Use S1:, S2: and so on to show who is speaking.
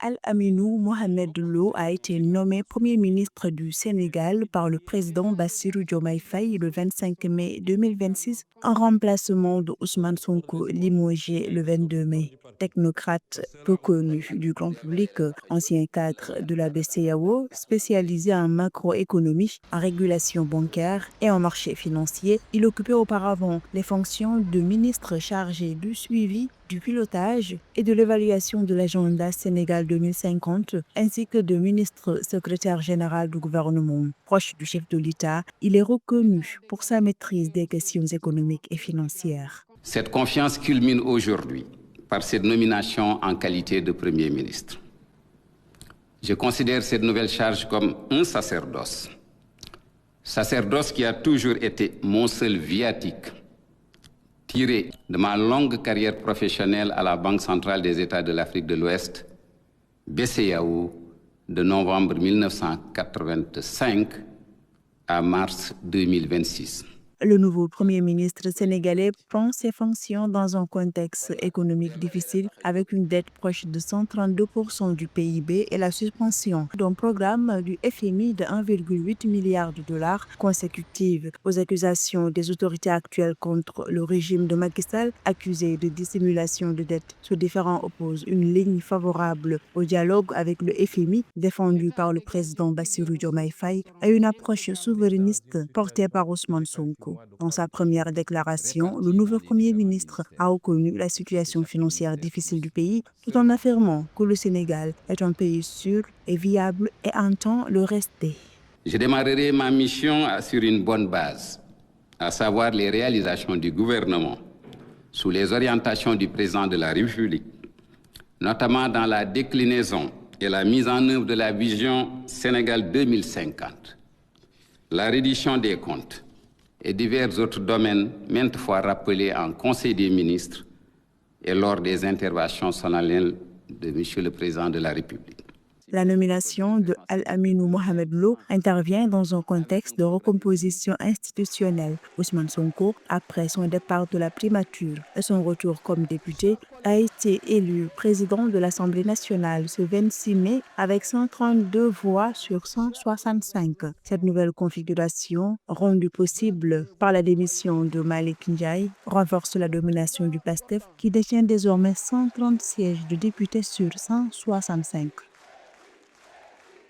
S1: Al-Aminou Mohamed Lo a été nommé Premier ministre du Sénégal par le président Bassirou Diomaye Faye le 25 mai 2026 en remplacement de Ousmane Sonko limogé le 22 mai. Technocrate peu connu du grand public, ancien cadre de la BCEAO, spécialisé en macroéconomie, en régulation bancaire et en marché financier, il occupait auparavant les fonctions de ministre chargé du suivi, du pilotage et de l'évaluation de l'agenda Sénégal 2050, ainsi que de ministre secrétaire général du gouvernement. Proche du chef de l'État, il est reconnu pour sa maîtrise des questions économiques et financières.
S2: Cette confiance culmine aujourd'hui par cette nomination en qualité de Premier ministre. Je considère cette nouvelle charge comme un sacerdoce. Sacerdoce qui a toujours été mon seul viatique, tiré de ma longue carrière professionnelle à la Banque centrale des États de l'Afrique de l'Ouest, BCEAO, de novembre 1985 à mars 2026.
S1: Le nouveau Premier ministre sénégalais prend ses fonctions dans un contexte économique difficile avec une dette proche de 132% du PIB et la suspension d'un programme du FMI de 1,8 milliard de dollars consécutive aux accusations des autorités actuelles contre le régime de Macky Sall, accusé de dissimulation de dette. Ce différend oppose une ligne favorable au dialogue avec le FMI, défendue par le président Bassirou Diomaye Faye, à une approche souverainiste portée par Ousmane Sonko. Dans sa première déclaration, le nouveau Premier ministre a reconnu la situation financière difficile du pays tout en affirmant que le Sénégal est un pays sûr et viable et entend le rester.
S2: Je démarrerai ma mission sur une bonne base, à savoir les réalisations du gouvernement sous les orientations du président de la République, notamment dans la déclinaison et la mise en œuvre de la vision Sénégal 2050, la reddition des comptes et divers autres domaines maintes fois rappelés en Conseil des ministres et lors des interventions solennelles de M. le Président de la République.
S1: La nomination de Al-Aminou Mohamed Lo intervient dans un contexte de recomposition institutionnelle. Ousmane Sonko, après son départ de la primature et son retour comme député, a été élu président de l'Assemblée nationale ce 26 mai avec 132 voix sur 165. Cette nouvelle configuration, rendue possible par la démission de Malick Ndiaye, renforce la domination du PASTEF qui détient désormais 130 sièges de députés sur 165.